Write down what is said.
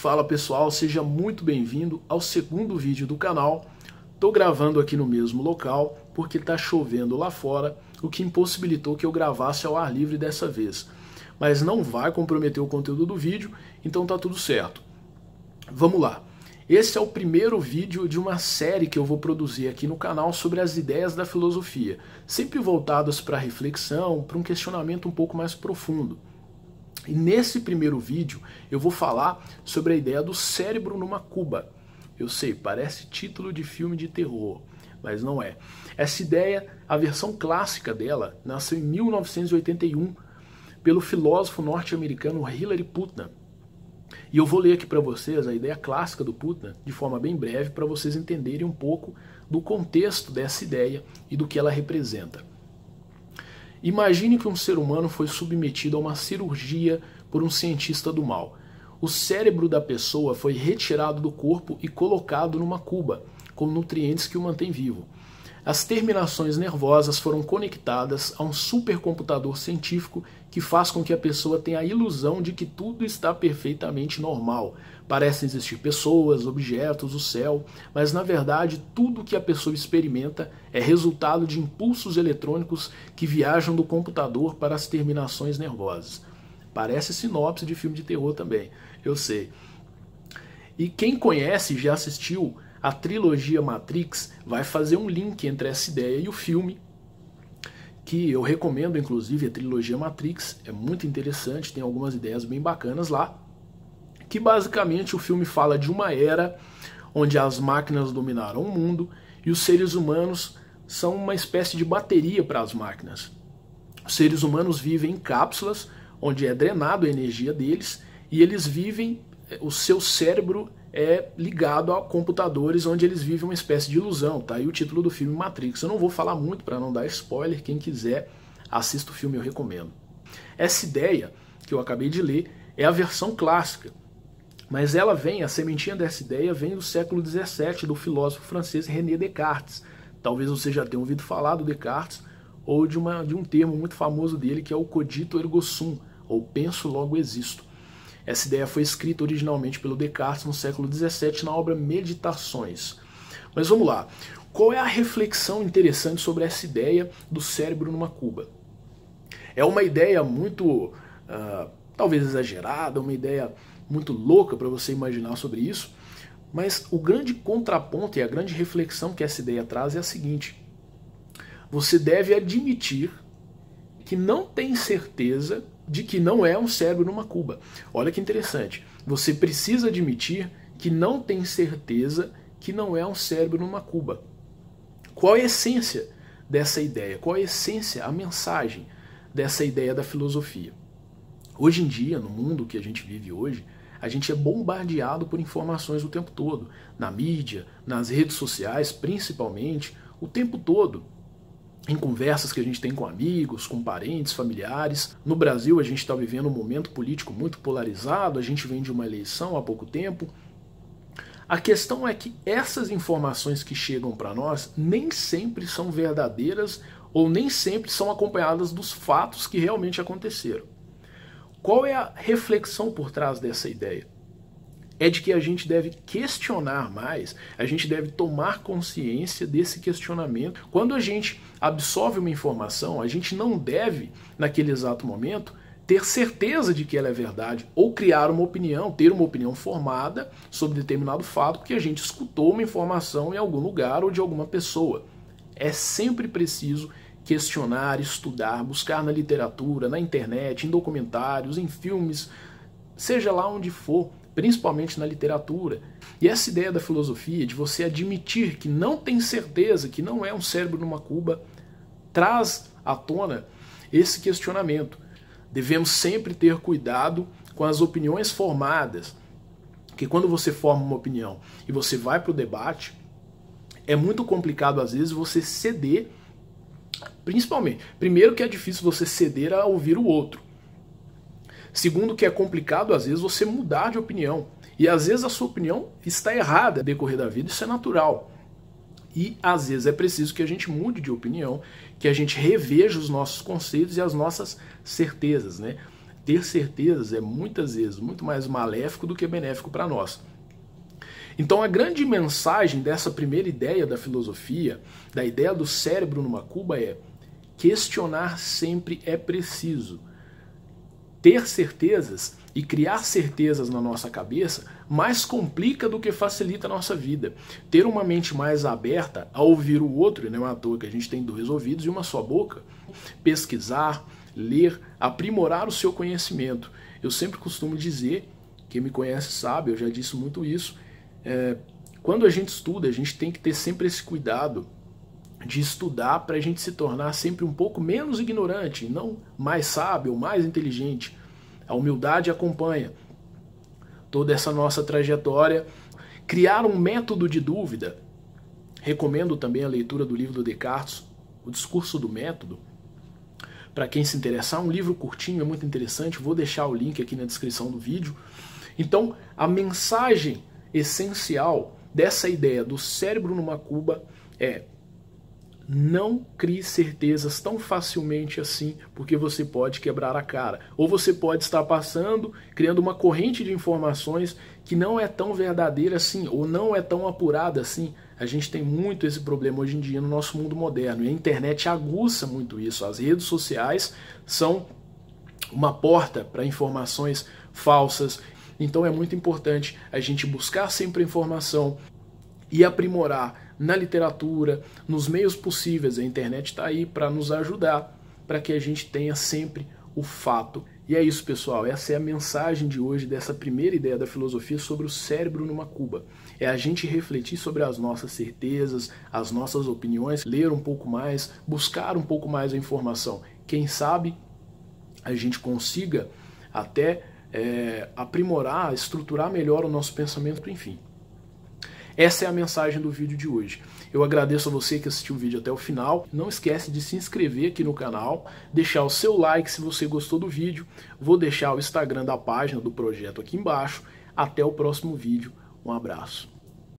Fala pessoal, seja muito bem-vindo ao segundo vídeo do canal. Tô gravando aqui no mesmo local porque tá chovendo lá fora, o que impossibilitou que eu gravasse ao ar livre dessa vez. Mas não vai comprometer o conteúdo do vídeo, então tá tudo certo. Vamos lá. Esse é o primeiro vídeo de uma série que eu vou produzir aqui no canal sobre as ideias da filosofia, sempre voltadas para a reflexão, para um questionamento um pouco mais profundo. E nesse primeiro vídeo eu vou falar sobre a ideia do cérebro numa cuba. Eu sei, parece título de filme de terror, mas não é. Essa ideia, a versão clássica dela, nasceu em 1981 pelo filósofo norte-americano Hilary Putnam. E eu vou ler aqui para vocês a ideia clássica do Putnam de forma bem breve para vocês entenderem um pouco do contexto dessa ideia e do que ela representa. Imagine que um ser humano foi submetido a uma cirurgia por um cientista do mal. O cérebro da pessoa foi retirado do corpo e colocado numa cuba, com nutrientes que o mantêm vivo. As terminações nervosas foram conectadas a um supercomputador científico que faz com que a pessoa tenha a ilusão de que tudo está perfeitamente normal. Parecem existir pessoas, objetos, o céu, mas na verdade tudo que a pessoa experimenta é resultado de impulsos eletrônicos que viajam do computador para as terminações nervosas. Parece sinopse de filme de terror também, eu sei. E quem conhece e já assistiu a trilogia Matrix vai fazer um link entre essa ideia e o filme, que eu recomendo inclusive. A trilogia Matrix é muito interessante, tem algumas ideias bem bacanas lá, que basicamente o filme fala de uma era onde as máquinas dominaram o mundo e os seres humanos são uma espécie de bateria para as máquinas. Os seres humanos vivem em cápsulas onde é drenado a energia deles e eles vivem, o seu cérebro é ligado a computadores onde eles vivem uma espécie de ilusão. Tá aí o título do filme Matrix. Eu não vou falar muito para não dar spoiler, quem quiser assista o filme, eu recomendo. Essa ideia que eu acabei de ler é a versão clássica, mas ela vem, a sementinha dessa ideia vem do século XVII, do filósofo francês René Descartes. Talvez você já tenha ouvido falar do Descartes ou de um termo muito famoso dele que é o cogito ergo sum, ou penso logo existo. Essa ideia foi escrita originalmente pelo Descartes no século XVII na obra Meditações. Mas vamos lá. Qual é a reflexão interessante sobre essa ideia do cérebro numa cuba? É uma ideia muito, talvez exagerada, uma ideia muito louca para você imaginar sobre isso, mas o grande contraponto e a grande reflexão que essa ideia traz é a seguinte: você deve admitir que não tem certeza de que não é um cérebro numa cuba. Olha que interessante. Você precisa admitir que não tem certeza que não é um cérebro numa cuba. Qual é a essência dessa ideia? Qual é a essência, a mensagem dessa ideia da filosofia? Hoje em dia, no mundo que a gente vive hoje, a gente é bombardeado por informações o tempo todo. Na mídia, nas redes sociais, principalmente, o tempo todo. Em conversas que a gente tem com amigos, com parentes, familiares. No Brasil a gente está vivendo um momento político muito polarizado, a gente vem de uma eleição há pouco tempo. A questão é que essas informações que chegam para nós nem sempre são verdadeiras ou nem sempre são acompanhadas dos fatos que realmente aconteceram. Qual é a reflexão por trás dessa ideia? É de que a gente deve questionar mais, a gente deve tomar consciência desse questionamento. Quando a gente absorve uma informação, a gente não deve, naquele exato momento, ter certeza de que ela é verdade ou criar uma opinião, ter uma opinião formada sobre determinado fato, porque a gente escutou uma informação em algum lugar ou de alguma pessoa. É sempre preciso questionar, estudar, buscar na literatura, na internet, em documentários, em filmes, seja lá onde for, principalmente na literatura. E essa ideia da filosofia, de você admitir que não tem certeza, que não é um cérebro numa cuba, traz à tona esse questionamento. Devemos sempre ter cuidado com as opiniões formadas, porque quando você forma uma opinião e você vai para o debate, é muito complicado às vezes você ceder, principalmente. Primeiro que é difícil você ceder a ouvir o outro. Segundo, que é complicado, às vezes, você mudar de opinião. E às vezes a sua opinião está errada no decorrer da vida, isso é natural. E às vezes é preciso que a gente mude de opinião, que a gente reveja os nossos conceitos e as nossas certezas, né? Ter certezas é muitas vezes muito mais maléfico do que benéfico para nós. Então a grande mensagem dessa primeira ideia da filosofia, da ideia do cérebro numa cuba é: questionar sempre é preciso. Ter certezas e criar certezas na nossa cabeça mais complica do que facilita a nossa vida. Ter uma mente mais aberta a ouvir o outro, não é à toa que a gente tem 2 ouvidos e uma só boca, pesquisar, ler, aprimorar o seu conhecimento. Eu sempre costumo dizer, quem me conhece sabe, eu já disse muito isso, quando a gente estuda, a gente tem que ter sempre esse cuidado de estudar para a gente se tornar sempre um pouco menos ignorante, não mais sábio ou mais inteligente. A humildade acompanha toda essa nossa trajetória. Criar um método de dúvida. Recomendo também a leitura do livro do Descartes, O Discurso do Método. Para quem se interessar, um livro curtinho, é muito interessante, vou deixar o link aqui na descrição do vídeo. Então, a mensagem essencial dessa ideia do cérebro numa cuba é: não crie certezas tão facilmente assim, porque você pode quebrar a cara. Ou você pode estar passando, criando uma corrente de informações que não é tão verdadeira assim, ou não é tão apurada assim. A gente tem muito esse problema hoje em dia no nosso mundo moderno, e a internet aguça muito isso. As redes sociais são uma porta para informações falsas. Então é muito importante a gente buscar sempre a informação e aprimorar na literatura, nos meios possíveis. A internet está aí para nos ajudar, para que a gente tenha sempre o fato. E é isso, pessoal. Essa é a mensagem de hoje dessa primeira ideia da filosofia sobre o cérebro numa cuba. É a gente refletir sobre as nossas certezas, as nossas opiniões, ler um pouco mais, buscar um pouco mais a informação. Quem sabe a gente consiga até aprimorar, estruturar melhor o nosso pensamento, enfim. Essa é a mensagem do vídeo de hoje. Eu agradeço a você que assistiu o vídeo até o final. Não esquece de se inscrever aqui no canal, deixar o seu like se você gostou do vídeo. Vou deixar o Instagram da página do projeto aqui embaixo. Até o próximo vídeo. Um abraço.